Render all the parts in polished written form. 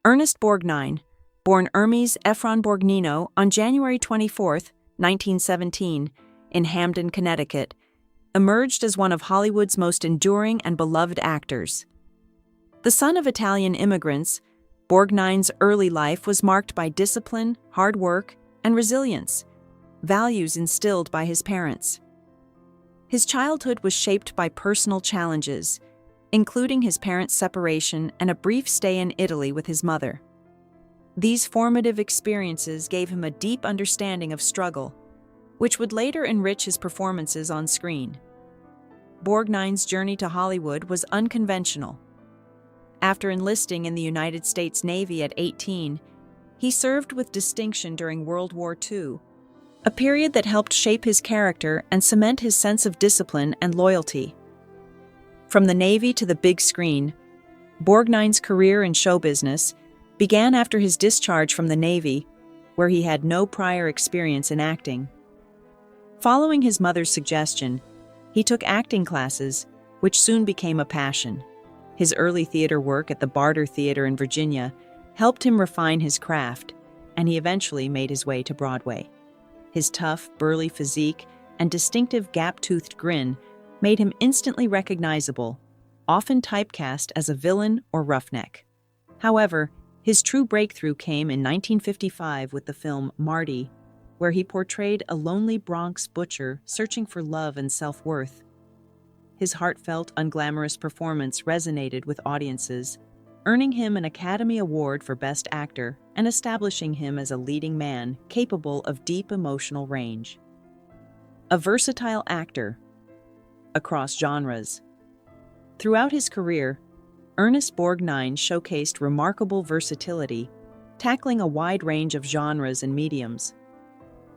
Ernest Borgnine, born Hermes Ephron Borgnino on January 24, 1917, in Hamden, Connecticut, emerged as one of Hollywood's most enduring and beloved actors. The son of Italian immigrants, Borgnine's early life was marked by discipline, hard work, and resilience, values instilled by his parents. His childhood was shaped by personal challenges, including his parents' separation and a brief stay in Italy with his mother. These formative experiences gave him a deep understanding of struggle, which would later enrich his performances on screen. Borgnine's journey to Hollywood was unconventional. After enlisting in the United States Navy at 18, he served with distinction during World War II, a period that helped shape his character and cement his sense of discipline and loyalty. From the Navy to the big screen, Borgnine's career in show business began after his discharge from the Navy, where he had no prior experience in acting. Following his mother's suggestion, he took acting classes, which soon became a passion. His early theater work at the Barter Theater in Virginia helped him refine his craft, and he eventually made his way to Broadway. His tough, burly physique and distinctive gap-toothed grin made him instantly recognizable, often typecast as a villain or roughneck. However, his true breakthrough came in 1955 with the film Marty, where he portrayed a lonely Bronx butcher searching for love and self-worth. His heartfelt, unglamorous performance resonated with audiences, earning him an Academy Award for Best Actor and establishing him as a leading man capable of deep emotional range. A versatile actor across genres. Throughout his career, Ernest Borgnine showcased remarkable versatility, tackling a wide range of genres and mediums.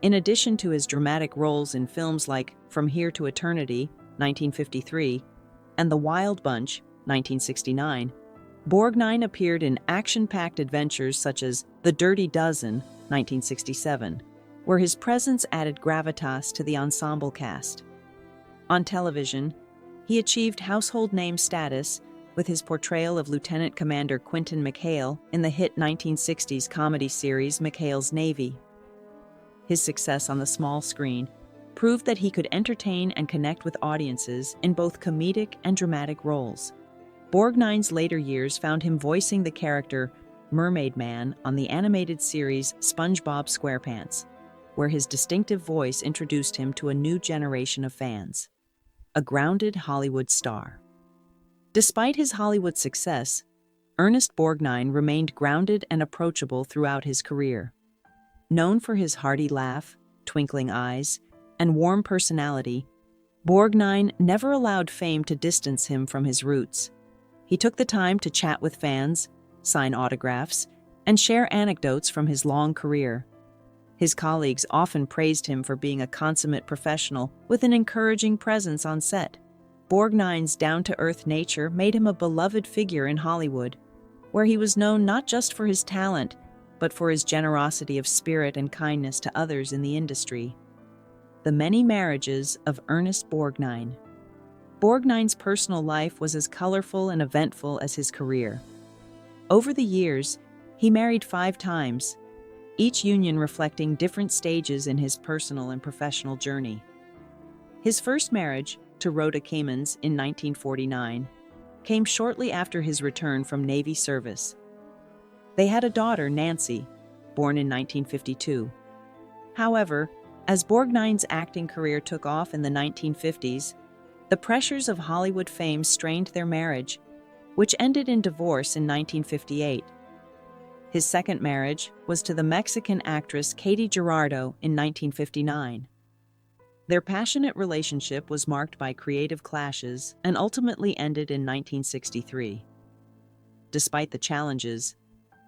In addition to his dramatic roles in films like From Here to Eternity, 1953, and The Wild Bunch, 1969, Borgnine appeared in action-packed adventures such as The Dirty Dozen, 1967, where his presence added gravitas to the ensemble cast. On television, he achieved household name status with his portrayal of Lieutenant Commander Quentin McHale in the hit 1960s comedy series McHale's Navy. His success on the small screen proved that he could entertain and connect with audiences in both comedic and dramatic roles. Borgnine's later years found him voicing the character Mermaid Man on the animated series SpongeBob SquarePants, where his distinctive voice introduced him to a new generation of fans. A grounded Hollywood star. Despite his Hollywood success, Ernest Borgnine remained grounded and approachable throughout his career. Known for his hearty laugh, twinkling eyes, and warm personality, Borgnine never allowed fame to distance him from his roots. He took the time to chat with fans, sign autographs, and share anecdotes from his long career. His colleagues often praised him for being a consummate professional with an encouraging presence on set. Borgnine's down-to-earth nature made him a beloved figure in Hollywood, where he was known not just for his talent, but for his generosity of spirit and kindness to others in the industry. The many marriages of Ernest Borgnine. Borgnine's personal life was as colorful and eventful as his career. Over the years, he married 5 times, each union reflecting different stages in his personal and professional journey. His first marriage, to Rhoda Kamens in 1949, came shortly after his return from Navy service. They had a daughter, Nancy, born in 1952. However, as Borgnine's acting career took off in the 1950s, the pressures of Hollywood fame strained their marriage, which ended in divorce in 1958. His second marriage was to the Mexican actress Katy Gerardo in 1959. Their passionate relationship was marked by creative clashes and ultimately ended in 1963. Despite the challenges,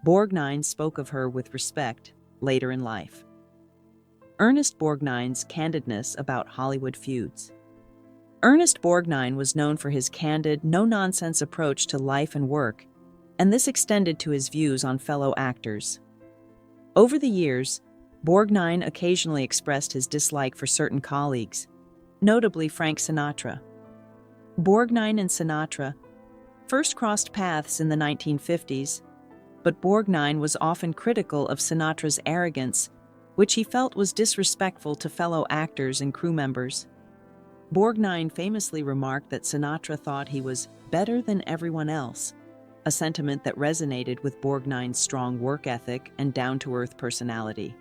Borgnine spoke of her with respect later in life. Ernest Borgnine's candidness about Hollywood feuds. Ernest Borgnine was known for his candid, no-nonsense approach to life and work, and this extended to his views on fellow actors. Over the years, Borgnine occasionally expressed his dislike for certain colleagues, notably Frank Sinatra. Borgnine and Sinatra first crossed paths in the 1950s, but Borgnine was often critical of Sinatra's arrogance, which he felt was disrespectful to fellow actors and crew members. Borgnine famously remarked that Sinatra thought he was better than everyone else, a sentiment that resonated with Borgnine's strong work ethic and down-to-earth personality.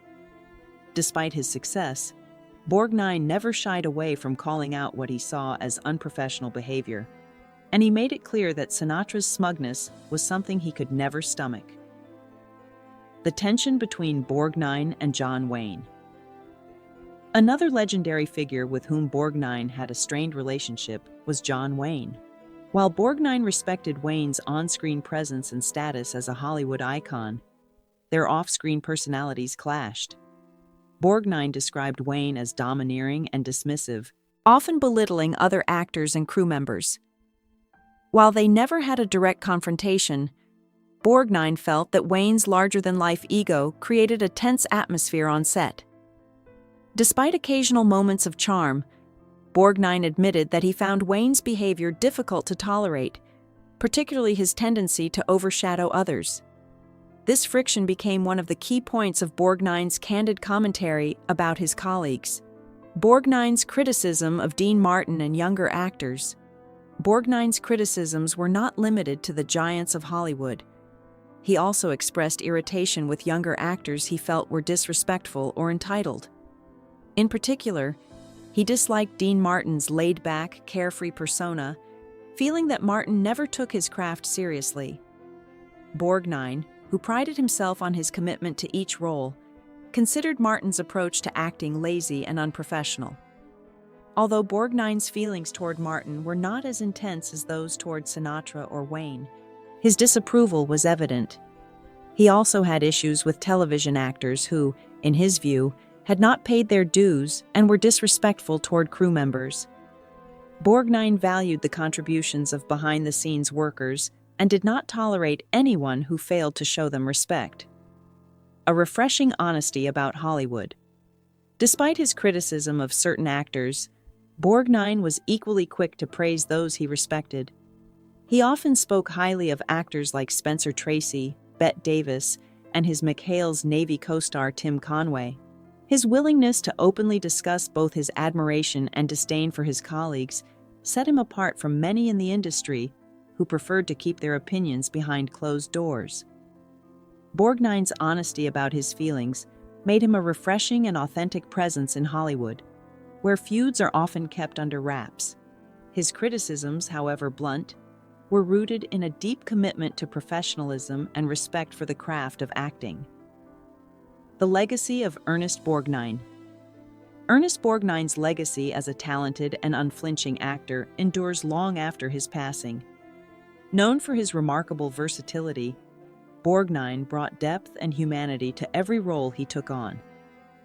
Despite his success, Borgnine never shied away from calling out what he saw as unprofessional behavior, and he made it clear that Sinatra's smugness was something he could never stomach. The tension between Borgnine and John Wayne. Another legendary figure with whom Borgnine had a strained relationship was John Wayne. While Borgnine respected Wayne's on-screen presence and status as a Hollywood icon, their off-screen personalities clashed. Borgnine described Wayne as domineering and dismissive, often belittling other actors and crew members. While they never had a direct confrontation, Borgnine felt that Wayne's larger-than-life ego created a tense atmosphere on set. Despite occasional moments of charm, Borgnine admitted that he found Wayne's behavior difficult to tolerate, particularly his tendency to overshadow others. This friction became one of the key points of Borgnine's candid commentary about his colleagues. Borgnine's criticism of Dean Martin and younger actors. Borgnine's criticisms were not limited to the giants of Hollywood. He also expressed irritation with younger actors he felt were disrespectful or entitled. In particular, he disliked Dean Martin's laid-back, carefree persona, feeling that Martin never took his craft seriously. Borgnine, who prided himself on his commitment to each role, considered Martin's approach to acting lazy and unprofessional. Although Borgnine's feelings toward Martin were not as intense as those toward Sinatra or Wayne, his disapproval was evident. He also had issues with television actors who, in his view, had not paid their dues and were disrespectful toward crew members. Borgnine valued the contributions of behind-the-scenes workers and did not tolerate anyone who failed to show them respect. A refreshing honesty about Hollywood. Despite his criticism of certain actors, Borgnine was equally quick to praise those he respected. He often spoke highly of actors like Spencer Tracy, Bette Davis, and his McHale's Navy co-star Tim Conway. His willingness to openly discuss both his admiration and disdain for his colleagues set him apart from many in the industry who preferred to keep their opinions behind closed doors. Borgnine's honesty about his feelings made him a refreshing and authentic presence in Hollywood, where feuds are often kept under wraps. His criticisms, however blunt, were rooted in a deep commitment to professionalism and respect for the craft of acting. The legacy of Ernest Borgnine. Ernest Borgnine's legacy as a talented and unflinching actor endures long after his passing. Known for his remarkable versatility, Borgnine brought depth and humanity to every role he took on,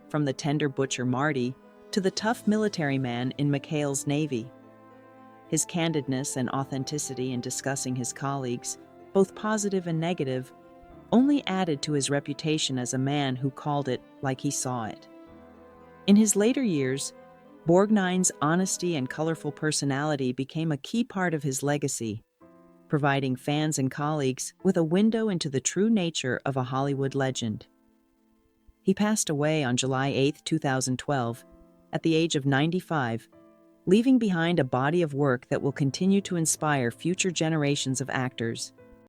from the tender butcher Marty to the tough military man in McHale's Navy. His candidness and authenticity in discussing his colleagues, both positive and negative, only added to his reputation as a man who called it like he saw it. In his later years, Borgnine's honesty and colorful personality became a key part of his legacy, providing fans and colleagues with a window into the true nature of a Hollywood legend. He passed away on July 8, 2012, at the age of 95, leaving behind a body of work that will continue to inspire future generations of actors.